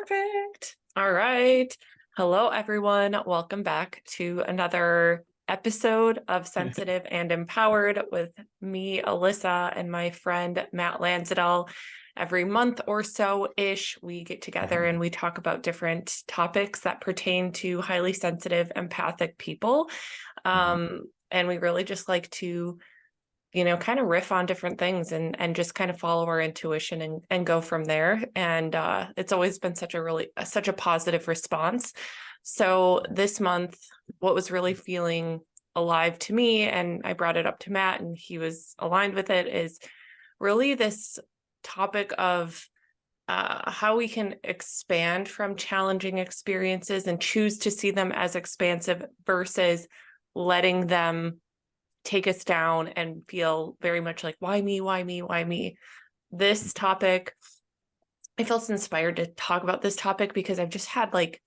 Perfect. All right. Hello, everyone. Welcome back to another episode of Sensitive and Empowered with me, Alissa, and my friend, Matt Landsiedel. Every month or so-ish, we get together and we talk about different topics that pertain to highly sensitive, empathic people. And we really just like to kind of riff on different things and just kind of follow our intuition and go from there. And it's always been such a positive response. So this month, what was really feeling alive to me, and I brought it up to Matt and he was aligned with it, is really this topic of how we can expand from challenging experiences and choose to see them as expansive versus letting them take us down and feel very much like, why me, why me, why me? This topic, I felt inspired to talk about this topic because I've just had like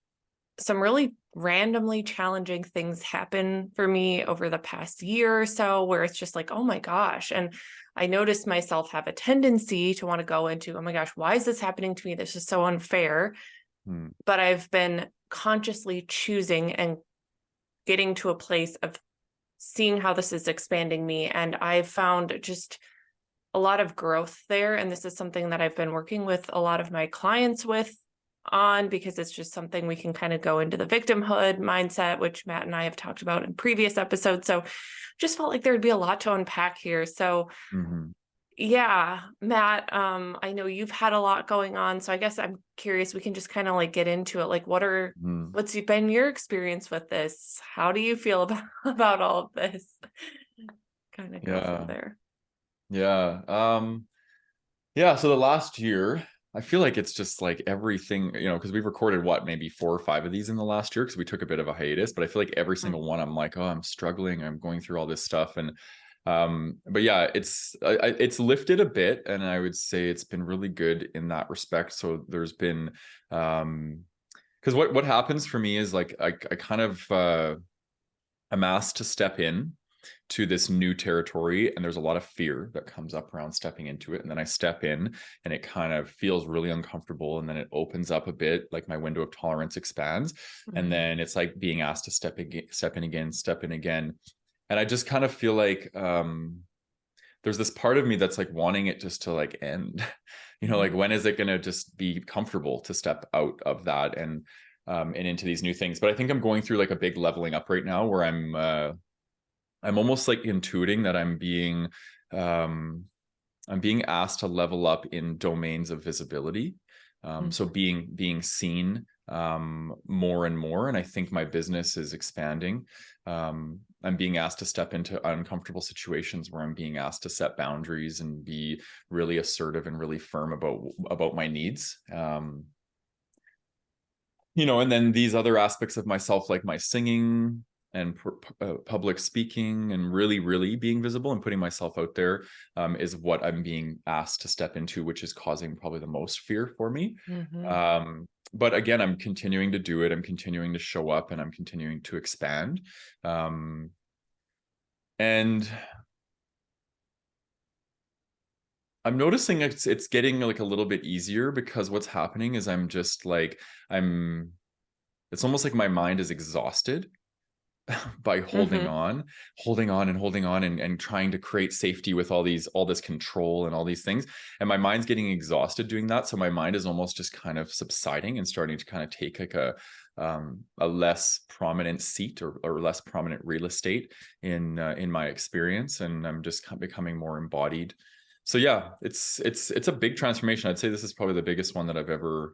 some really randomly challenging things happen for me over the past year or so, where it's just like, oh my gosh. And I noticed myself have a tendency to want to go into, oh my gosh, why is this happening to me? This is so unfair. But I've been consciously choosing and getting to a place of seeing how this is expanding me. And I've found just a lot of growth there. And this is something that I've been working with a lot of my clients on, because it's just something we can kind of go into the victimhood mindset, which Matt and I have talked about in previous episodes. So just felt like there'd be a lot to unpack here. So yeah, Matt, I know you've had a lot going on, so I guess I'm curious, we can just kind of like get into it. Like, what's been your experience with this? How do you feel about all of this? Kind of go from there. So the last year, I feel like it's just like everything, because we've recorded maybe 4 or 5 of these in the last year because we took a bit of a hiatus, but I feel like every single one I'm like, oh, I'm struggling, I'm going through all this stuff. And but yeah, it's lifted a bit, and I would say it's been really good in that respect. So there's been because what happens for me is like I kind of am asked to step in to this new territory, and there's a lot of fear that comes up around stepping into it, and then I step in and it kind of feels really uncomfortable, and then it opens up a bit, like my window of tolerance expands, and then it's like being asked to step in again. And I just kind of feel like there's this part of me that's like wanting it just to like end. Like, when is it going to just be comfortable to step out of that and into these new things? But I think I'm going through like a big leveling up right now, where I'm almost like intuiting that I'm being asked to level up in domains of visibility. So being seen more and more. And I think my business is expanding. I'm being asked to step into uncomfortable situations where I'm being asked to set boundaries and be really assertive and really firm about my needs. And then these other aspects of myself, like my singing and public speaking and really, really being visible and putting myself out there, is what I'm being asked to step into, which is causing probably the most fear for me. But again, I'm continuing to do it. I'm continuing to show up, and I'm continuing to expand. And I'm noticing it's getting like a little bit easier, because what's happening is I'm just like, it's almost like my mind is exhausted by holding on and trying to create safety with all this control and all these things. And my mind's getting exhausted doing that. So my mind is almost just kind of subsiding and starting to kind of take like a less prominent seat or less prominent real estate in my experience. And I'm just becoming more embodied. So yeah, it's a big transformation. I'd say this is probably the biggest one that I've ever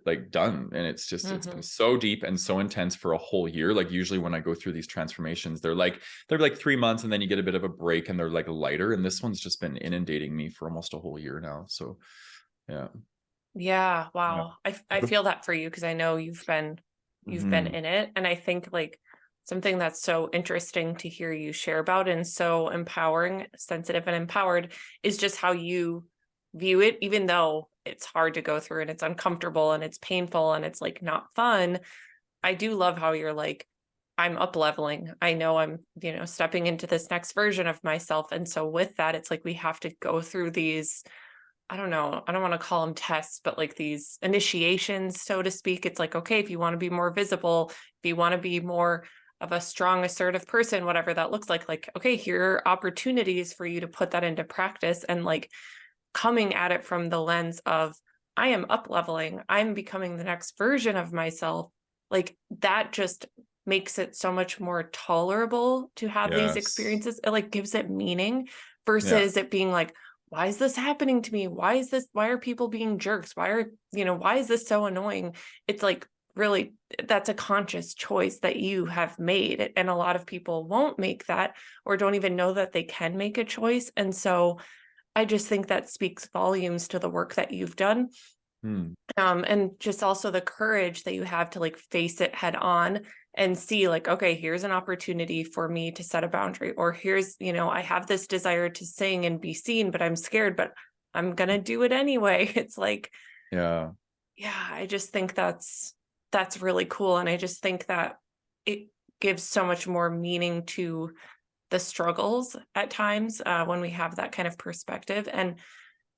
like done. And it's just it's been so deep and so intense for a whole year. Like, usually when I go through these transformations, they're like 3 months, and then you get a bit of a break and they're like lighter. And this one's just been inundating me for almost a whole year now. So yeah, wow. I feel that for you, because I know you've been in it. And I think like something that's so interesting to hear you share about, and so empowering, sensitive and empowered, is just how you view it. Even though it's hard to go through and it's uncomfortable and it's painful and it's like not fun, I do love how you're like, I'm up leveling. I know I'm, stepping into this next version of myself. And so with that, it's like we have to go through these I don't know, I don't want to call them tests, but like these initiations, so to speak. It's like, okay, if you want to be more visible, if you want to be more of a strong, assertive person, whatever that looks like, okay, here are opportunities for you to put that into practice, and like coming at it from the lens of, I am up leveling, I'm becoming the next version of myself. Like that just makes it so much more tolerable to have these Yes. experiences. It like gives it meaning Yeah. versus it being like, why is this happening to me? Why are people being jerks? Why is this so annoying? It's like, really, that's a conscious choice that you have made. And a lot of people won't make that, or don't even know that they can make a choice. And so I just think that speaks volumes to the work that you've done. Hmm. And just also the courage that you have to like face it head on and see like, okay, here's an opportunity for me to set a boundary, or here's, I have this desire to sing and be seen, but I'm scared, but I'm gonna do it anyway. It's like, Yeah. yeah, I just think that's really cool. And I just think that it gives so much more meaning to the struggles at times, when we have that kind of perspective. And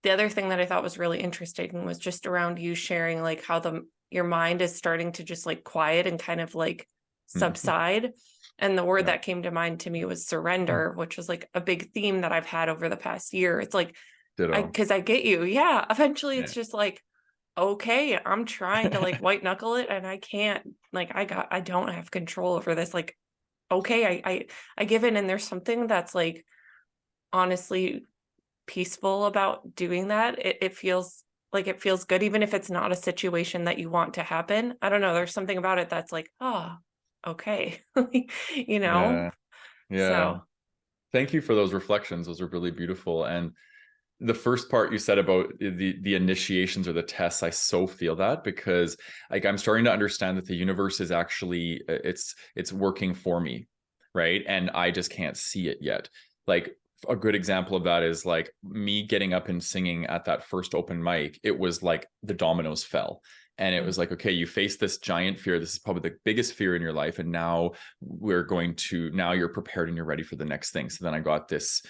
the other thing that I thought was really interesting was just around you sharing like how your mind is starting to just like quiet and kind of like Mhm. subside. And the word Yeah. that came to mind to me was surrender, which was like a big theme that I've had over the past year. It's like, Ditto. because I get you. Yeah. Eventually Yeah. it's just like, okay, I'm trying to like white knuckle it and I can't, like, I don't have control over this. Like, okay, I give in. And there's something that's like honestly peaceful about doing that. It feels like it feels good, even if it's not a situation that you want to happen. I don't know. There's something about it that's like, oh, okay. you know? Yeah. Yeah. So Thank you for those reflections. Those are really beautiful. And the first part you said about the initiations or the tests, I so feel that, because like I'm starting to understand that the universe is actually it's working for me, right? And I just can't see it yet. Like a good example of that is like me getting up and singing at that first open mic. It was like the dominoes fell. And it mm, was like, okay, you face this giant fear. This is probably the biggest fear in your life. And now now you're prepared and you're ready for the next thing. So then I got this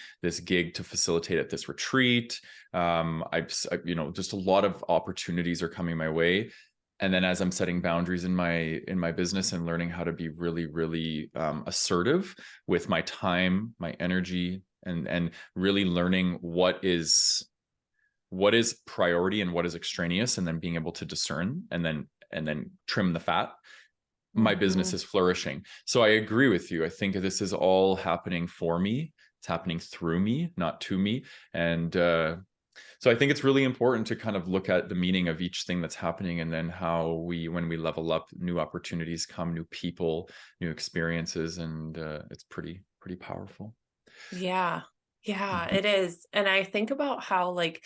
gig to facilitate at this retreat. Just a lot of opportunities are coming my way. And then as I'm setting boundaries in my business and learning how to be really, really assertive with my time, my energy, and really learning what is priority and what is extraneous, and then being able to discern and then trim the fat, my business mhm. is flourishing. So I agree with you. I think this is all happening for me. It's happening through me, not to me. And so I think it's really important to kind of look at the meaning of each thing that's happening, and then how when we level up, new opportunities come, new people, new experiences, and it's pretty powerful. Yeah. Yeah, Mhm. it is. And I think about how like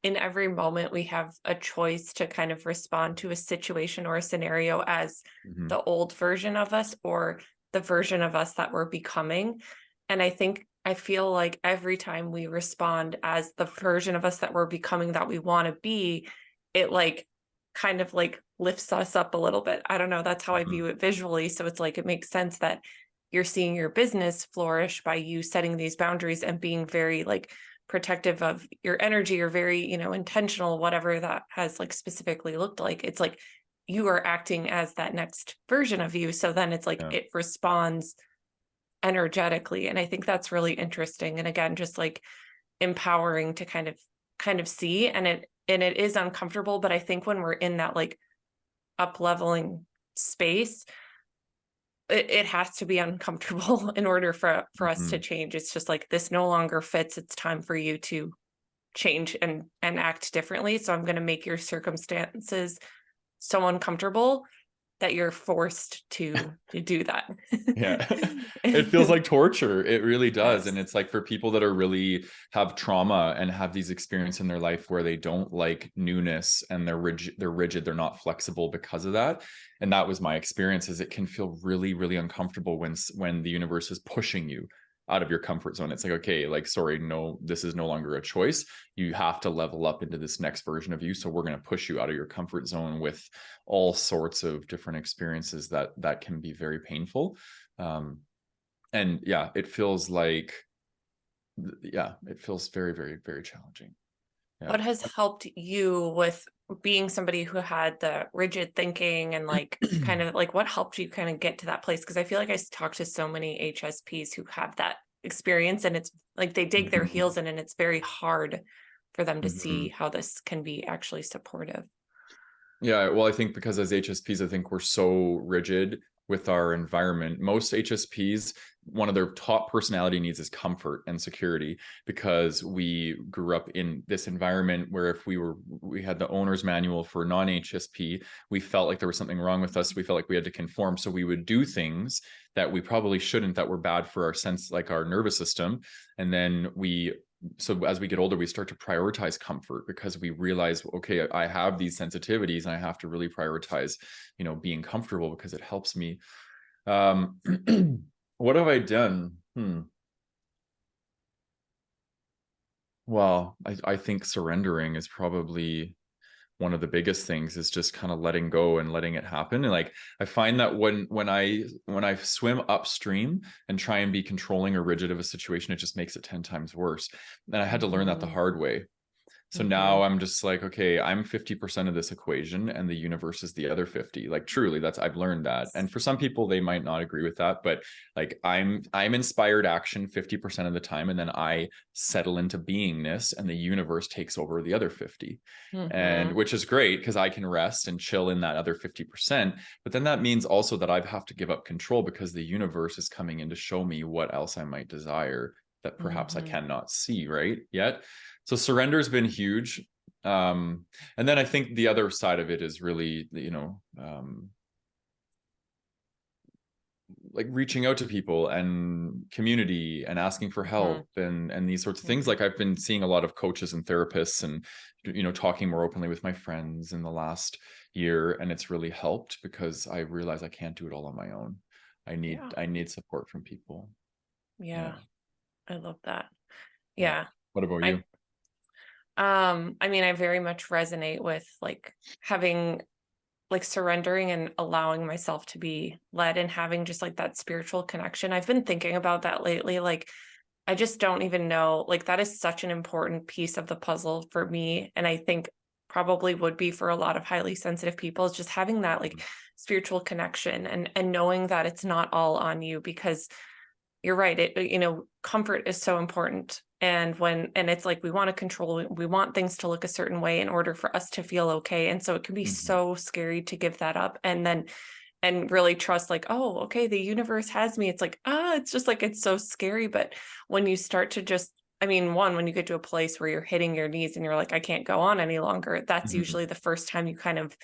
in every moment we have a choice to kind of respond to a situation or a scenario as Mhm. the old version of us or the version of us that we're becoming. And I feel like every time we respond as the version of us that we're becoming, that we want to be, it like kind of like lifts us up a little bit. I don't know, that's how I Mhm. view it visually. So it's like it makes sense that you're seeing your business flourish by you setting these boundaries and being very like protective of your energy, or very, intentional, whatever that has like specifically looked like. It's like you are acting as that next version of you. So then it's like Yeah. it responds energetically. And I think that's really interesting. And again, just like empowering to kind of see. And it is uncomfortable, but I think when we're in that like up leveling space, it has to be uncomfortable in order for us to Mhm. change. It's just like, this no longer fits. It's time for you to change and act differently. So I'm going to make your circumstances so uncomfortable that you're forced to do that. Yeah. It feels like torture. It really does. And Yes. it's like for people that are really have trauma and have these experiences in their life where they don't like newness, and they're not flexible because of that. And that was my experience. Is it can feel really, really uncomfortable when the universe is pushing you out of your comfort zone. It's like, okay, like, sorry, no, this is no longer a choice. You have to level up into this next version of you. So we're going to push you out of your comfort zone with all sorts of different experiences that can be very painful. um and yeah, it feels very, very, very challenging. Yeah. What has helped you with being somebody who had the rigid thinking and like kind of like what helped you kind of get to that place? Because I feel like talk to so many HSPs who have that experience and it's like they dig their Mhm. heels in and it's very hard for them to see Mhm. how this can be actually supportive. Yeah, well, I think because as HSPs, I think we're so rigid with our environment. Most HSPs, one of their top personality needs is comfort and security because we grew up in this environment where if we had the owner's manual for non-HSP, we felt like there was something wrong with us. We felt like we had to conform. So we would do things that we probably shouldn't, that were bad for our sense, like our nervous system. And then so as we get older, we start to prioritize comfort because we realize, okay, I have these sensitivities and I have to really prioritize, being comfortable because it helps me. um what have I done? Well, I think surrendering is probably one of the biggest things, is just kind of letting go and letting it happen. And like I find that when I swim upstream and try and be controlling or rigid of a situation, it just makes it 10 times worse. And I had to learn that the Mhm. hard way. So now Mhm. I'm just like, okay, I'm 50% of this equation and the universe is the other 50. Like truly, I've learned that. And for some people they might not agree with that, but like I'm inspired action 50% of the time, and then I settle into beingness and the universe takes over the other 50. And Mhm. which is great because I can rest and chill in that other 50%. But then that means also that I have to give up control because the universe is coming in to show me what else I might desire that perhaps I Mhm. cannot see right yet. So surrender has been huge. And then I think the other side of it is really, like reaching out to people and community and asking for Mhm. help and these sorts of things. Mhm. Like I've been seeing a lot of coaches and therapists and talking more openly with my friends in the last year, and it's really helped because I realize I can't do it all on my own. I need Yeah. I need support from people. Yeah. Yeah. I love that. Yeah. Yeah. What about I you? I mean, I very much resonate with like having like surrendering and allowing myself to be led and having just like that spiritual connection. I've been thinking about that lately. Like, I just don't even know. Like, that is such an important piece of the puzzle for me. And I think probably would be for a lot of highly sensitive people, is just having that like spiritual connection and knowing that it's not all on you, because you're right. Comfort is so important. And it's like we want to control, we want things to look a certain way in order for us to feel okay. And so it can be Mhm. so scary to give that up and really trust, like, oh, okay, the universe has me. It's like, it's just like, it's so scary. But when you start to just, I mean, when you get to a place where you're hitting your knees and you're like, I can't go on any longer, that's Mhm. usually the first time you kind of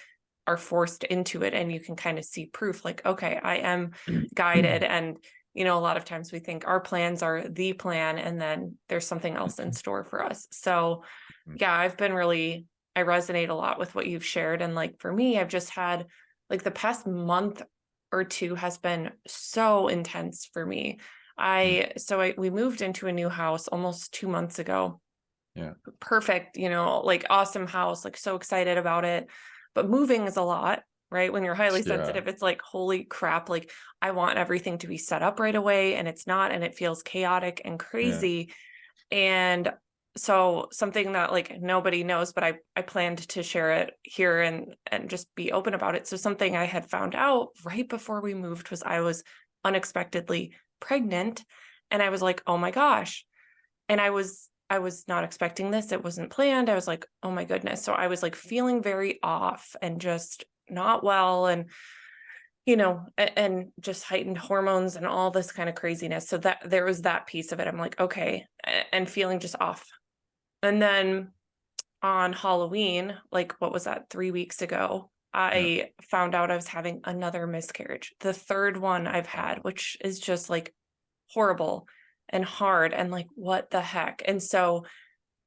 are forced into it and you can kind of see proof, like, okay, I am guided. And a lot of times we think our plans are the plan and then there's something else in store for us. So yeah, I resonate a lot with what you've shared. And like for me, I've just had like the past month or two has been so intense for me. We moved into a new house almost 2 months ago. Yeah. Perfect, like awesome house, like so excited about it. But moving is a lot, right? When you're highly Yeah. sensitive, it's like, holy crap, like I want everything to be set up right away and it's not, and it feels chaotic and Yeah. crazy. And so something that like nobody knows, but I planned to share it here and just be open about it. So something I had found out right before we moved was I was unexpectedly pregnant, and I was like, "Oh my gosh." And I was not expecting this. It wasn't planned. I was like, "Oh my goodness." So I was like feeling very off and just not well, and and just heightened hormones and all this kind of craziness. So that there was that piece of it. I'm like, okay, and feeling just off. And then on Halloween, like what was that, 3 weeks ago, Yeah. I found out I was having another miscarriage, the third one I've had, Wow. which is just like horrible and hard and like, what the heck? And so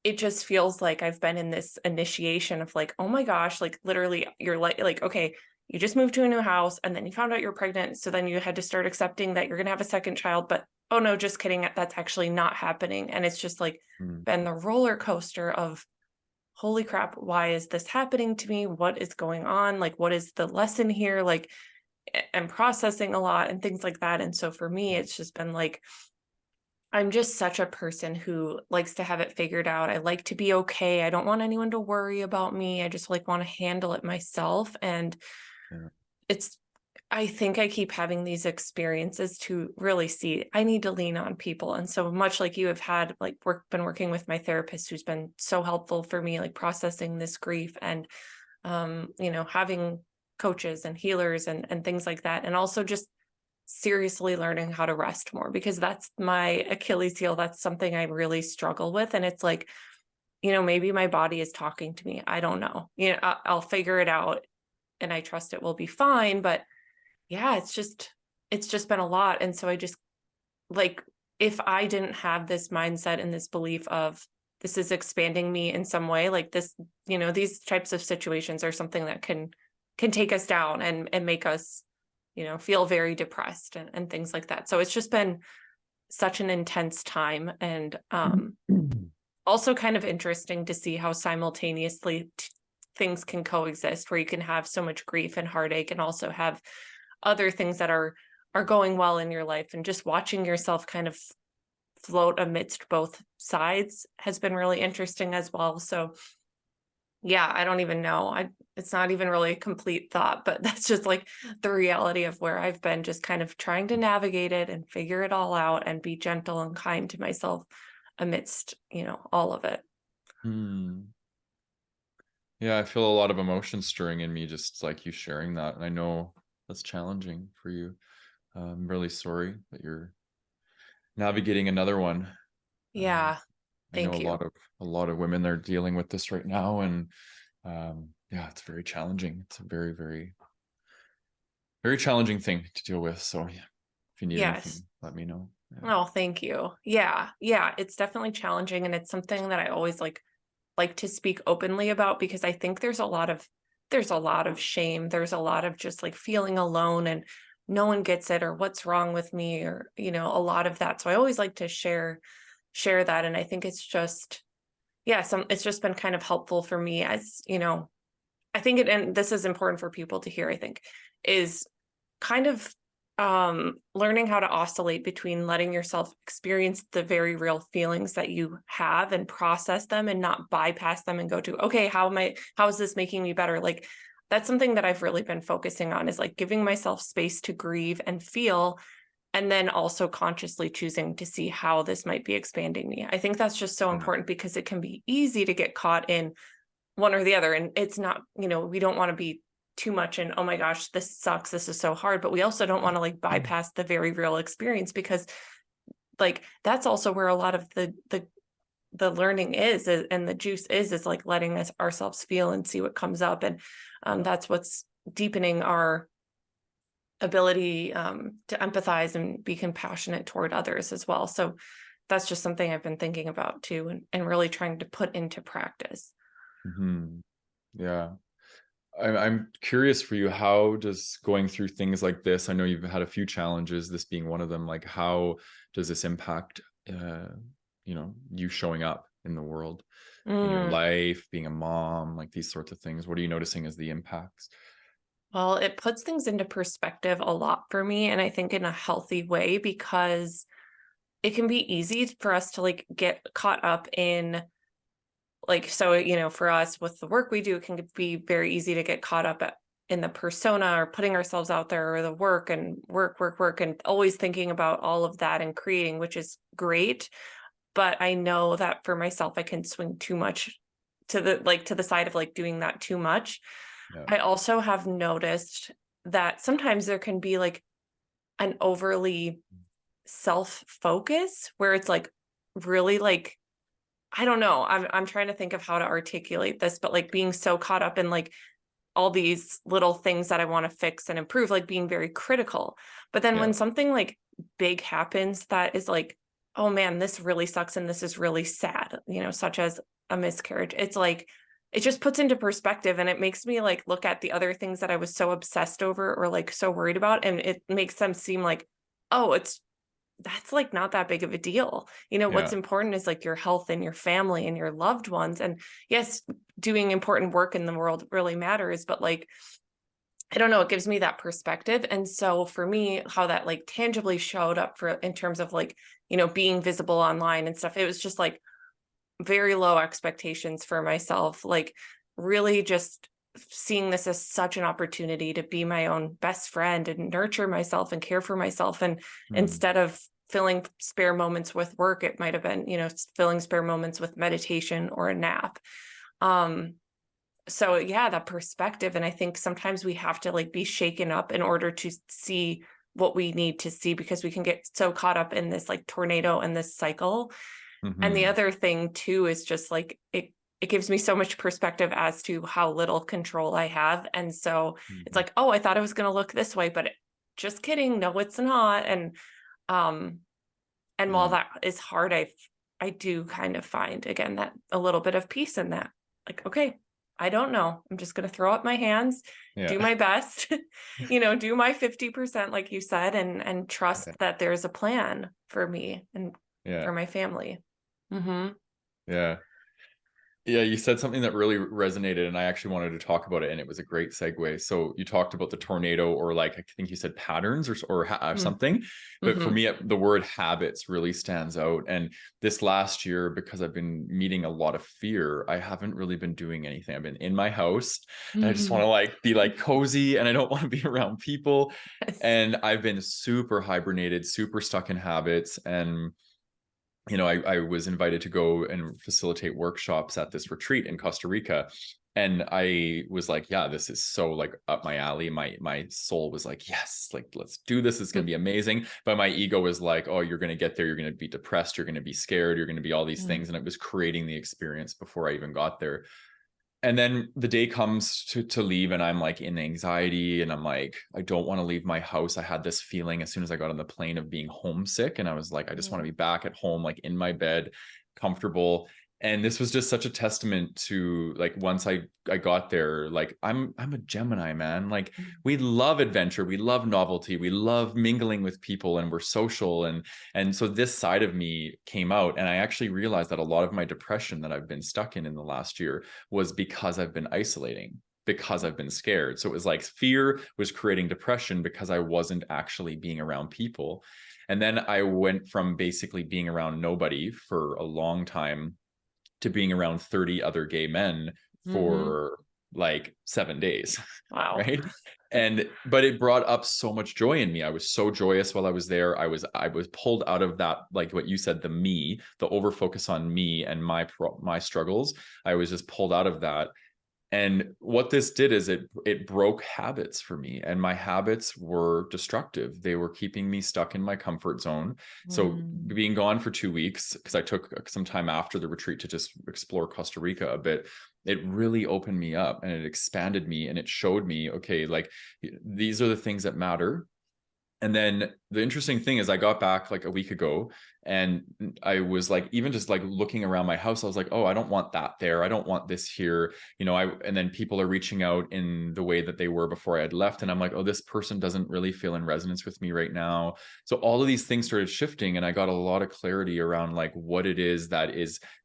it just feels like I've been in this initiation of like, oh my gosh, like literally you're like, okay, you just moved to a new house and then you found out you're pregnant. So then you had to start accepting that you're going to have a second child, but oh no, just kidding. That's actually not happening. And it's just like Mm. been the roller coaster of, holy crap, why is this happening to me? What is going on? Like, what is the lesson here? Like, I'm processing a lot and things like that. And so for me, it's just been like, I'm just such a person who likes to have it figured out. I like to be okay. I don't want anyone to worry about me. I just like want to handle it myself. And Yeah. it's, I think I keep having these experiences to really see I need to lean on people. And so much like you have had, like been working with my therapist who's been so helpful for me, like processing this grief and, having coaches and healers and things like that. And also just seriously learning how to rest more because that's my Achilles heel. That's something I really struggle with. And it's like, maybe my body is talking to me. I don't know. I'll figure it out and I trust it will be fine. But yeah, it's just been a lot. And so I just like, if I didn't have this mindset and this belief of this is expanding me in some way, like this, these types of situations are something that can take us down and make us, feel very depressed and things like that. So it's just been such an intense time and also kind of interesting to see how simultaneously things can coexist where you can have so much grief and heartache and also have other things that are going well in your life, and just watching yourself kind of float amidst both sides has been really interesting as well. So yeah, I don't even know. It's not even really a complete thought, but that's just like the reality of where I've been, just kind of trying to navigate it and figure it all out and be gentle and kind to myself amidst, all of it. Hmm. Yeah, I feel a lot of emotion stirring in me, just like you sharing that. And I know that's challenging for you. I'm really sorry that you're navigating another one. Um, Yeah, I know thank you. a lot of women are dealing with this right now, and yeah, it's very challenging. It's a very, very, very challenging thing to deal with. So yeah, if you need Yes. anything, let me know. Yeah. Oh, thank you. Yeah. Yeah, it's definitely challenging and it's something that I always like to speak openly about because I think there's a lot of shame. There's a lot of just like feeling alone and no one gets it or what's wrong with me or, a lot of that. So I always like to share that. And I think it's just, yeah, it's just been kind of helpful for me as, I think and this is important for people to hear, I think, is kind of learning how to oscillate between letting yourself experience the very real feelings that you have and process them and not bypass them and go to, okay, how is this making me better? Like that's something that I've really been focusing on, is like giving myself space to grieve and feel, and then also consciously choosing to see how this might be expanding me. I think that's just so Yeah. important because it can be easy to get caught in one or the other. And it's not, we don't want to be too much in, oh my gosh, this sucks, this is so hard. But we also don't want to like bypass the very real experience because like that's also where a lot of the learning is and the juice is like letting ourselves feel and see what comes up. And that's what's deepening our ability to empathize and be compassionate toward others as well. So that's just something I've been thinking about too, and really trying to put into practice. Hmm. Yeah. I'm curious for you, how does going through things like this, I know you've had a few challenges, this being one of them, like how does this impact, you showing up in the world, in your Mm. life, being a mom, like these sorts of things? What are you noticing as the impacts? Well, it puts things into perspective a lot for me, and I think in a healthy way, because it can be easy for us to like get caught up in like, so, for us with the work we do, it can be very easy to get caught up in the persona or putting ourselves out there, or the work and work, and always thinking about all of that and creating, which is great. But I know that for myself, I can swing too much to the side of like doing that too much. Yeah. I also have noticed that sometimes there can be like an overly self-focus where it's like really like, I don't know. I'm trying to think of how to articulate this, but like being so caught up in like all these little things that I want to fix and improve, like being very critical. But then Yeah. when something like big happens that is like, oh man, this really sucks and this is really sad, such as a miscarriage, it's like it just puts into perspective and it makes me like look at the other things that I was so obsessed over or like so worried about, and it makes them seem like, oh, that's like not that big of a deal. What's Yeah. important is like your health and your family and your loved ones. And yes, doing important work in the world really matters, but like, I don't know, it gives me that perspective. And so for me, how that like tangibly showed up for in terms of like, being visible online and stuff. It was just like very low expectations for myself, like really just seeing this as such an opportunity to be my own best friend and nurture myself and care for myself. And instead of filling spare moments with work, it might have been, filling spare moments with meditation or a nap. So yeah, that perspective. And I think sometimes we have to like be shaken up in order to see what we need to see, because we can get so caught up in this like tornado and this cycle. And the other thing too is just like it gives me so much perspective as to how little control I have. And so it's like, oh, I thought it was going to look this way, but just kidding. No, it's not. And while that is hard, I do kind of find again that a little bit of peace in that. Like, okay, I don't know. I'm just going to throw up my hands, do my best, do my 50%, like you said, and trust that there's a plan for me and for my family. Yeah. Yeah, you said something that really resonated, and I actually wanted to talk about it, and it was a great segue. So you talked about the tornado, or like, I think you said patterns or something. But for me, the word habits really stands out. And this last year, because I've been meeting a lot of fear, I haven't really been doing anything. I've been in my house, and I just want to like be like cozy, and I don't want to be around people. And I've been super hibernated, super stuck in habits. And I was invited to go and facilitate workshops at this retreat in Costa Rica. And I was like, yeah, this is so like up my alley. My soul was like, yes, like, let's do this. It's going to be amazing. But my ego was like, oh, you're going to get there. You're going to be depressed. You're going to be scared. You're going to be all these things. And it was creating the experience before I even got there. And then the day comes to leave, and I'm like in anxiety, and I'm like, I don't want to leave my house. I had this feeling as soon as I got on the plane of being homesick. And I was like, I just want to be back at home, like in my bed, comfortable. And this was just such a testament to like, once I got there, like I'm a Gemini, man. Like we love adventure, we love novelty, we love mingling with people, and we're social. And so this side of me came out, and I actually realized that a lot of my depression that I've been stuck in the last year was because I've been isolating, because I've been scared. So it was like fear was creating depression because I wasn't actually being around people. And then I went from basically being around nobody for a long time to being around 30 other gay men for like 7 days. Wow. Right. But it brought up so much joy in me. I was so joyous while I was there. I was pulled out of that, like what you said, the over focus on me and my struggles. I was just pulled out of that. And what this did is it broke habits for me, and my habits were destructive. They were keeping me stuck in my comfort zone. So being gone for 2 weeks, because I took some time after the retreat to just explore Costa Rica a bit, it really opened me up, and it expanded me, and it showed me, okay, like these are the things that matter. And then the interesting thing is I got back like a week ago, and I was like, even just like looking around my house, I was like, oh, I don't want that there. I don't want this here. And then people are reaching out in the way that they were before I had left. And I'm like, oh, this person doesn't really feel in resonance with me right now. So all of these things started shifting, and I got a lot of clarity around like what it is that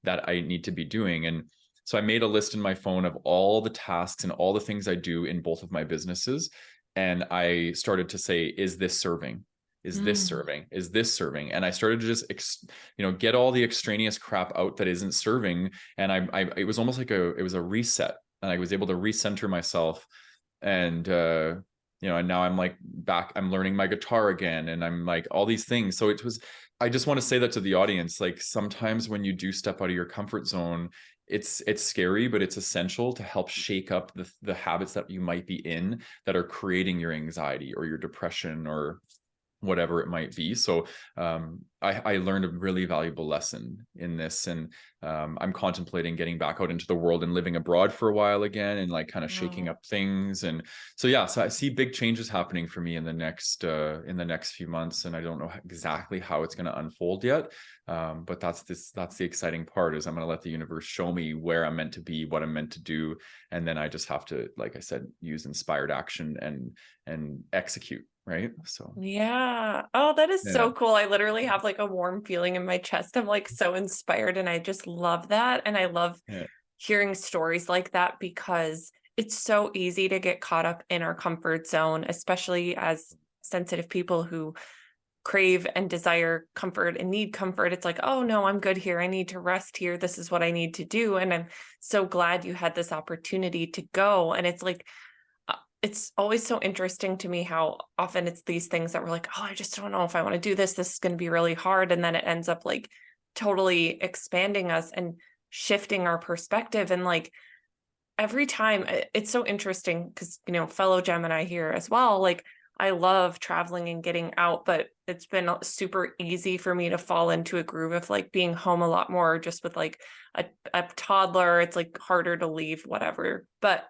I need to be doing. And so I made a list in my phone of all the tasks and all the things I do in both of my businesses. And I started to say, is this serving? Is this serving? Is this serving? And I started to just, get all the extraneous crap out that isn't serving. And it was almost like it was a reset, and I was able to recenter myself. And, and now I'm like back, I'm learning my guitar again, and I'm like all these things. So I just want to say that to the audience. Like sometimes when you do step out of your comfort zone, it's scary, but it's essential to help shake up the habits that you might be in that are creating your anxiety or your depression or whatever it might be. So I learned a really valuable lesson in this, and I'm contemplating getting back out into the world and living abroad for a while again, and like kind of shaking up things. And so so I see big changes happening for me in the next few months, and I don't know exactly how it's going to unfold yet. But that's the exciting part, is I'm going to let the universe show me where I'm meant to be, what I'm meant to do, and then I just have to, like I said, use inspired action and execute. Right. So yeah. Oh, that is so cool. I literally have like a warm feeling in my chest. I'm like so inspired, and I just love that. And I love hearing stories like that, because it's so easy to get caught up in our comfort zone, especially as sensitive people who crave and desire comfort and need comfort, it's like, oh no, I'm good here. I need to rest here. This is what I need to do. And I'm so glad you had this opportunity to go. And it's like, it's always so interesting to me how often it's these things that we're like, oh, I just don't know if I want to do this. This is going to be really hard. And then it ends up like totally expanding us and shifting our perspective. And like every time, it's so interesting because, fellow Gemini here as well, like I love traveling and getting out, but it's been super easy for me to fall into a groove of like being home a lot more, just with like a toddler. It's like harder to leave, whatever. But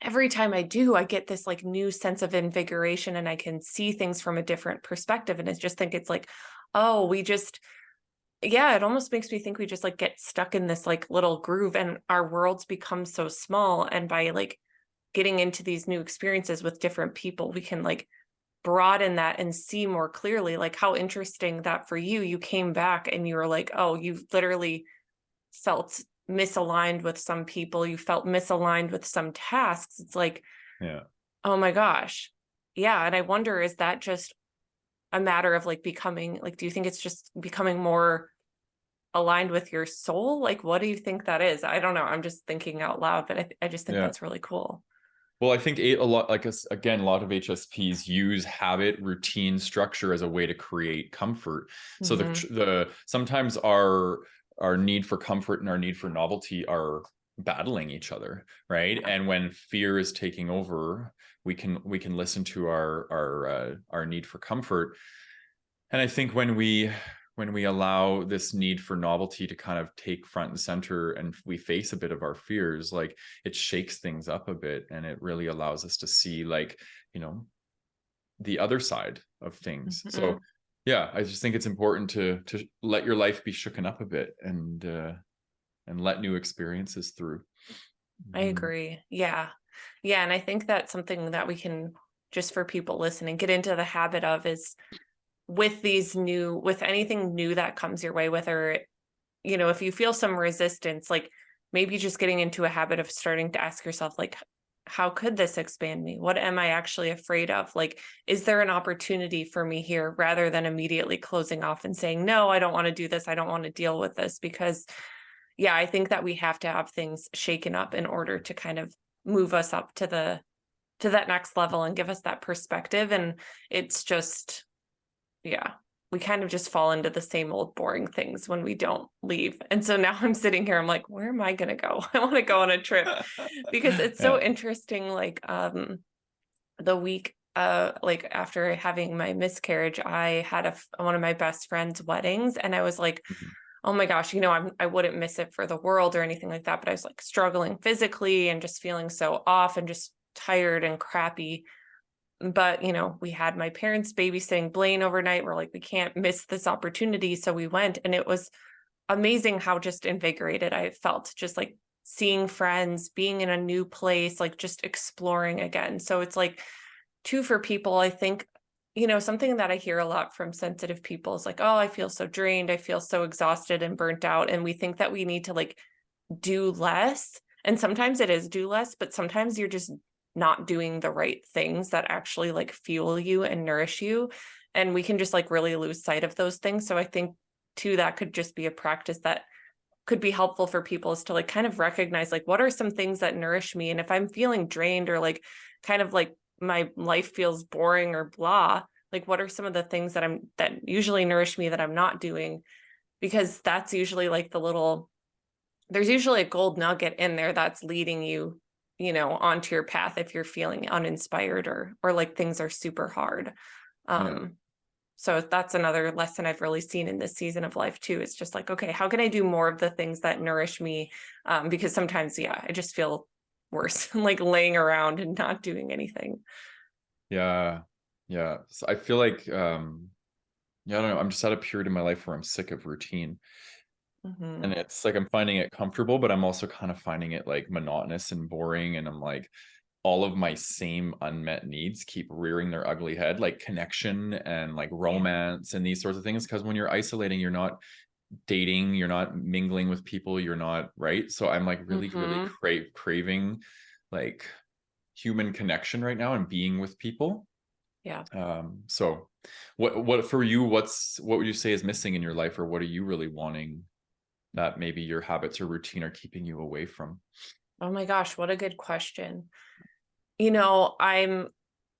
every time I do, I get this like new sense of invigoration and I can see things from a different perspective. And I just think it's like, oh, it almost makes me think we just like get stuck in this like little groove and our worlds become so small. And by like getting into these new experiences with different people, we can like broaden that and see more clearly. Like how interesting that for you came back and you were like, oh, you literally felt misaligned with some people, you felt misaligned with some tasks. It's like, Yeah. oh my gosh. Yeah. And I wonder, is that just a matter of like becoming, like, do you think it's just becoming more aligned with your soul? Like, what do you think that is? I don't know. I'm just thinking out loud, but I just think Yeah. that's really cool. Well, I think a lot, like again, a lot of HSPs use habit, routine, structure as a way to create comfort. So the sometimes our need for comfort and our need for novelty are battling each other, right? And when fear is taking over, we can listen to our need for comfort. And I think when we allow this need for novelty to kind of take front and center and we face a bit of our fears, like it shakes things up a bit and it really allows us to see like, the other side of things. So yeah, I just think it's important to let your life be shooken up a bit and let new experiences through. I agree. Yeah. Yeah. And I think that's something that we can, just for people listening, get into the habit of is with anything new that comes your way, whether, if you feel some resistance, like maybe just getting into a habit of starting to ask yourself, like, how could this expand me? What am I actually afraid of? Like, is there an opportunity for me here, rather than immediately closing off and saying, no, I don't want to do this. I don't want to deal with this. Because yeah, I think that we have to have things shaken up in order to kind of move us up to that next level and give us that perspective. And it's just, yeah, we kind of just fall into the same old boring things when we don't leave. And so now I'm sitting here, I'm like, where am I going to go? I want to go on a trip because it's so interesting. Like, the week, like after having my miscarriage, I had one of my best friend's weddings and I was like, oh my gosh, I wouldn't miss it for the world or anything like that. But I was like struggling physically and just feeling so off and just tired and crappy. But, we had my parents babysitting Blaine overnight. We're like, we can't miss this opportunity. So we went, and it was amazing how just invigorated I felt, just like seeing friends, being in a new place, like just exploring again. So it's like too, for people, I think, something that I hear a lot from sensitive people is like, oh, I feel so drained. I feel so exhausted and burnt out. And we think that we need to like do less. And sometimes it is do less, but sometimes you're just not doing the right things that actually like fuel you and nourish you. And we can just like really lose sight of those things. So I think too, that could just be a practice that could be helpful for people, is to like kind of recognize like, what are some things that nourish me? And if I'm feeling drained or like kind of like my life feels boring or blah, like what are some of the things that usually nourish me that I'm not doing? Because that's usually like there's usually a gold nugget in there that's leading you, onto your path if you're feeling uninspired or like things are super hard. So that's another lesson I've really seen in this season of life too. It's just like, okay, how can I do more of the things that nourish me? Because sometimes, I just feel worse, like laying around and not doing anything. Yeah. So I feel like, I don't know. I'm just at a period in my life where I'm sick of routine. And it's like I'm finding it comfortable, but I'm also kind of finding it like monotonous and boring. And I'm like, all of my same unmet needs keep rearing their ugly head, like connection and like romance and these sorts of things. Because when you're isolating, you're not dating, you're not mingling with people, you're not, right? So I'm like really craving like human connection right now and being with people. Yeah. So what for you, what would you say is missing in your life, or what are you really wanting that maybe your habits or routine are keeping you away from? Oh my gosh, what a good question. You know, I'm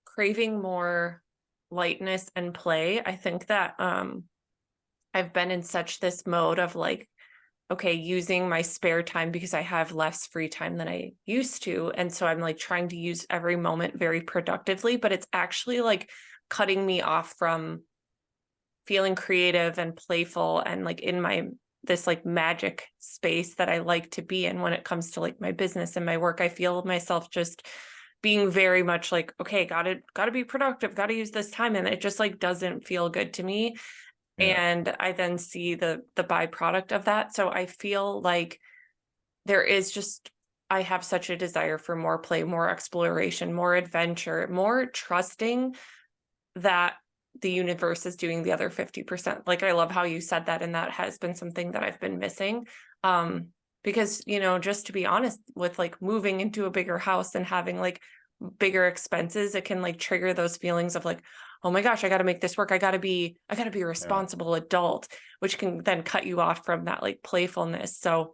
craving more lightness and play. I think that I've been in such this mode of like, okay, using my spare time because I have less free time than I used to. And so I'm like trying to use every moment very productively, but it's actually like cutting me off from feeling creative and playful and like in my this like magic space that I like to be in when it comes to like my business and my work. I feel myself just being very much like, okay, gotta be productive, gotta use this time. And it just like doesn't feel good to me. Yeah, And I then see the byproduct of that. So I feel like there is just I have such a desire for more play, more exploration, more adventure, more trusting that the universe is doing the other 50%. Like I love how you said that, and that has been something that I've been missing. Because, you know, just to be honest, with like moving into a bigger house and having like bigger expenses, it can like trigger those feelings of like, oh my gosh, I got to make this work. I got to be a yeah, responsible adult, which can then cut you off from that like playfulness. So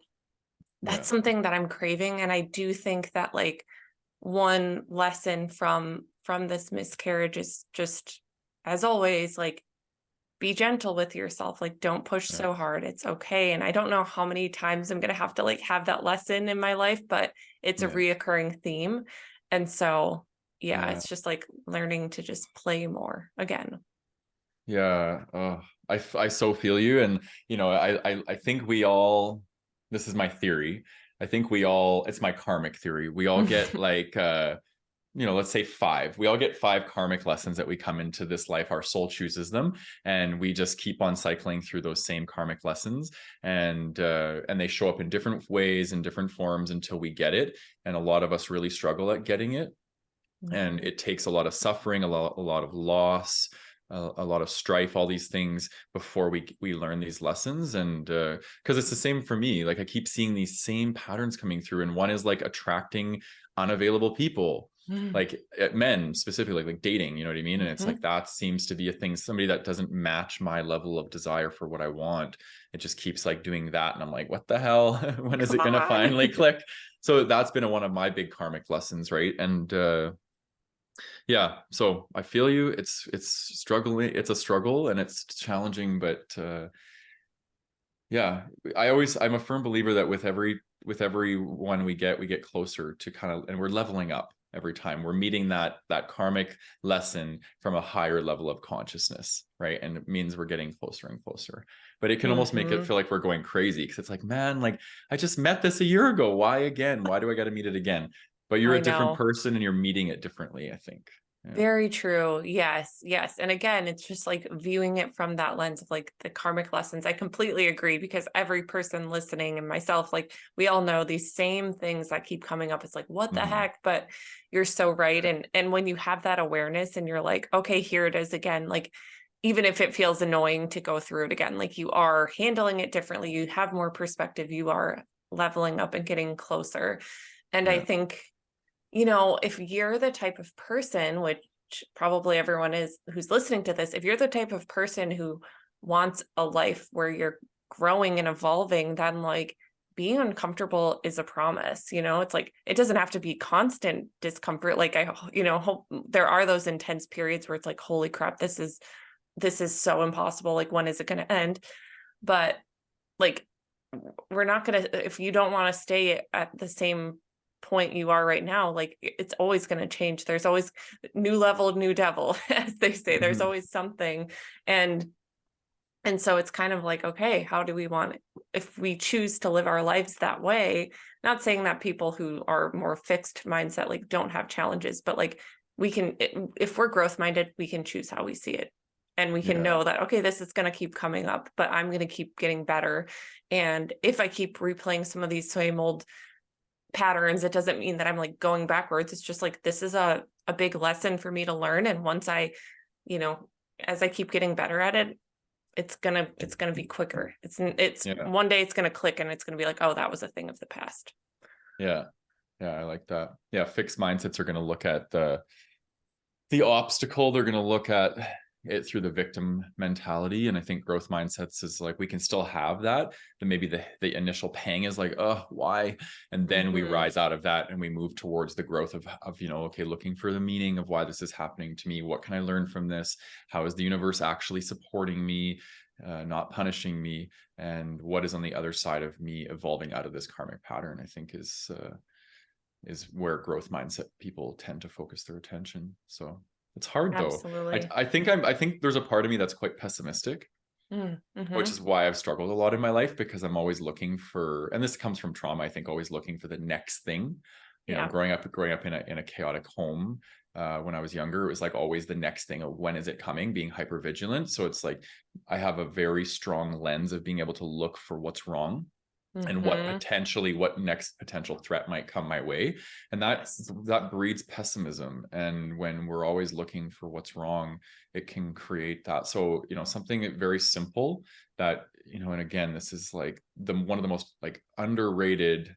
yeah, that's something that I'm craving. And I do think that like one lesson from this miscarriage is just, as always, like be gentle with yourself. Like don't push yeah, so hard. It's okay. And I don't know how many times I'm gonna have to like have that lesson in my life, but it's a yeah, reoccurring theme. And so yeah, yeah, it's just like learning to just play more again. yeah. Oh, I so feel you. And I think we all, this is my theory, I think we all, it's my karmic theory, we all get like let's say five. We all get five karmic lessons that we come into this life. Our soul chooses them, and we just keep on cycling through those same karmic lessons. And they show up in different ways and different forms until we get it. And a lot of us really struggle at getting it. And Mhm. it takes a lot of suffering, a lot of loss, a lot of strife, all these things before we learn these lessons. And because it's the same for me, like I keep seeing these same patterns coming through, and one is like attracting unavailable people, like men specifically, like dating, you know what I mean? And it's like Mhm. that seems to be a thing, somebody that doesn't match my level of desire for what I want. It just keeps like doing that, and I'm like, what the hell? When is Come it going to on. finally click? So that's been one of my big karmic lessons, right? And yeah, so I feel you. It's struggling, it's a struggle, and it's challenging, but yeah, I'm a firm believer that with every one we get closer to kind of, and we're leveling up every time. We're meeting that karmic lesson from a higher level of consciousness, right? And it means we're getting closer and closer. But it can almost make it Mhm. feel like we're going crazy, because it's like, man, like I just met this a year ago. Why again? Why do I got to meet it again? But you're I a different know. person, and you're meeting it differently, I think. Yeah. Very true. Yes, yes. And again, it's just like viewing it from that lens of like the karmic lessons. I completely agree because every person listening and myself, like we all know these same things that keep coming up. It's like, what the Mhm. heck? But you're so right. And when you have that awareness and you're like, okay, here it is again, like even if it feels annoying to go through it again, like you are handling it differently, you have more perspective, you are leveling up and getting closer. And I Yeah. think you know, if you're the type of person, which probably everyone is who's listening to this, if you're the type of person who wants a life where you're growing and evolving, then like being uncomfortable is a promise. You know, it's like it doesn't have to be constant discomfort. Like you know, hope there are those intense periods where it's like, holy crap, this is so impossible. Like, when is it going to end? But like we're not going to if you don't want to stay at the same point you are right now, like it's always going to change. There's always new level, new devil, as they say. There's Mhm. always something. And so it's kind of like, okay, how do we want it? If we choose to live our lives that way, not saying that people who are more fixed mindset like don't have challenges, but like we can if we're growth minded, we can choose how we see it. And we can Yeah. know that, okay, this is going to keep coming up, but I'm going to keep getting better. And if I keep replaying some of these same old patterns, it doesn't mean that I'm like going backwards. It's just like this is a big lesson for me to learn. And once I, you know, as I keep getting better at it, it's gonna be quicker. It's Yeah. one day it's gonna click and it's gonna be like, oh, that was a thing of the past. Yeah. Yeah. I like that. Yeah. Fixed mindsets are going to look at the obstacle, they're going to look at it through the victim mentality. And I think growth mindsets is like, we can still have that, but maybe the initial pang is like, oh, why? And then we rise out of that and we move towards the growth of, okay, looking for the meaning of why this is happening to me. What can I learn from this? How is the universe actually supporting me, not punishing me? And what is on the other side of me evolving out of this karmic pattern, I think is where growth mindset people tend to focus their attention. So it's hard though. Absolutely. I think there's a part of me that's quite pessimistic, which is why I've struggled a lot in my life, because I'm always looking for, and this comes from trauma, I think, always looking for the next thing. Growing up in a chaotic home, when I was younger, it was like always the next thing of when is it coming, being hyper vigilant. So it's like I have a very strong lens of being able to look for what's wrong and what next potential threat might come my way. And that breeds pessimism. And when we're always looking for what's wrong, it can create that. So, something very simple that, and again, this is like one of the most like underrated,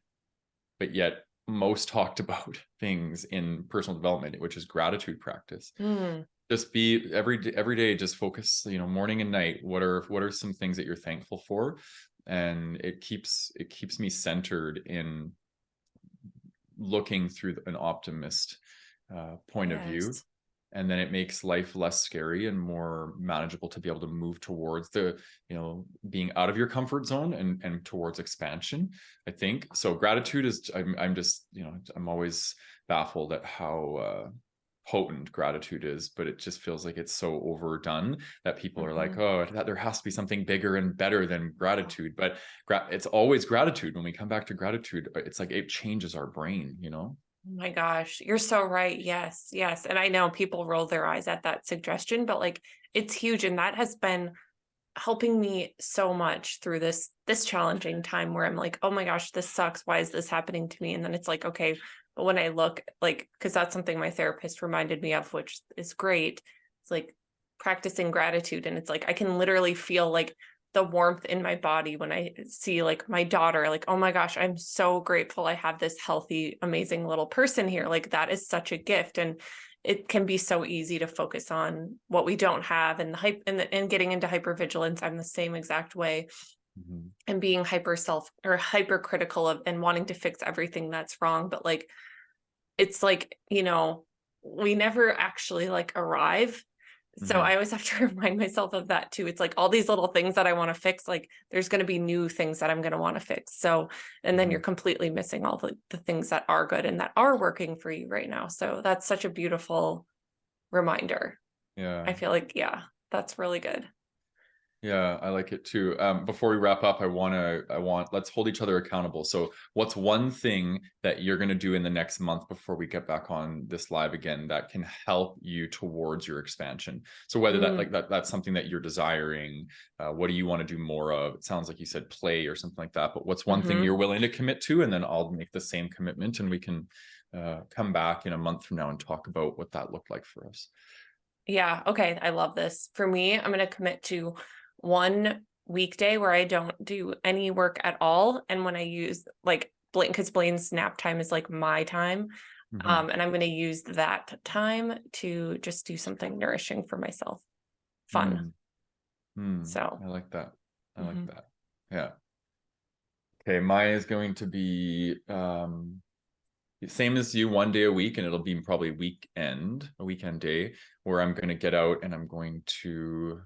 but yet most talked about things in personal development, which is gratitude practice. Just be every day, just focus, morning and night. What are some things that you're thankful for? And it keeps me centered in looking through an optimist point of view. And then it makes life less scary and more manageable to be able to move towards being out of your comfort zone and towards expansion, I think. So gratitude is, I'm just, I'm always baffled at how potent gratitude is, but it just feels like it's so overdone that people are like, oh, there has to be something bigger and better than gratitude. But it's always gratitude. When we come back to gratitude, it's like it changes our brain, Oh my gosh, you're so right. Yes. And I know people roll their eyes at that suggestion, but like it's huge. And that has been helping me so much through this challenging time where I'm like, oh my gosh, this sucks. Why is this happening to me? And then it's like, okay, but when I look, like, because that's something my therapist reminded me of, which is great. It's like practicing gratitude. And it's like, I can literally feel like the warmth in my body when I see like my daughter, like, oh my gosh, I'm so grateful I have this healthy, amazing little person here. Like that is such a gift. And it can be so easy to focus on what we don't have, and and getting into hypervigilance. I'm the same exact way. And being hypercritical of and wanting to fix everything that's wrong. But like, it's like, we never actually like arrive. So I always have to remind myself of that too. It's like all these little things that I want to fix, like there's going to be new things that I'm going to want to fix. So, and then you're completely missing all the things that are good and that are working for you right now. So that's such a beautiful reminder. Yeah. I feel like, that's really good. Yeah, I like it too. Before we wrap up, let's hold each other accountable. So what's one thing that you're going to do in the next month before we get back on this live again that can help you towards your expansion? So whether that's something that you're desiring, what do you want to do more of? It sounds like you said play or something like that, but what's one thing you're willing to commit to? And then I'll make the same commitment and we can come back in a month from now and talk about what that looked like for us. Yeah. Okay. I love this. For me, I'm going to commit to one weekday where I don't do any work at all. And when I use like because Blaine's nap time is like my time. And I'm going to use that time to just do something nourishing for myself. Fun. So I like that. I like that. Yeah. Okay. Mine is going to be, same as you, one day a week, and it'll be probably a weekend day where I'm going to get out and I'm going to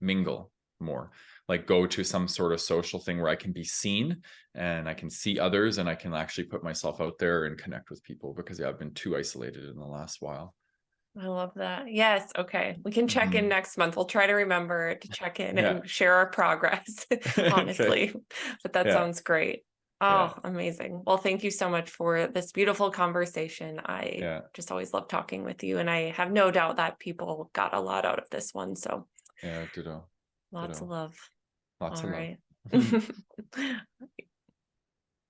mingle more, like go to some sort of social thing where I can be seen and I can see others and I can actually put myself out there and connect with people, because I've been too isolated in the last while. I love that. Yes. Okay. We can check in next month. We'll try to remember to check in and share our progress, honestly. Okay. But that sounds great. Oh, amazing. Well, thank you so much for this beautiful conversation. I just always love talking with you, and I have no doubt that people got a lot out of this one. So ditto. Lots of love. Lots All of right. love.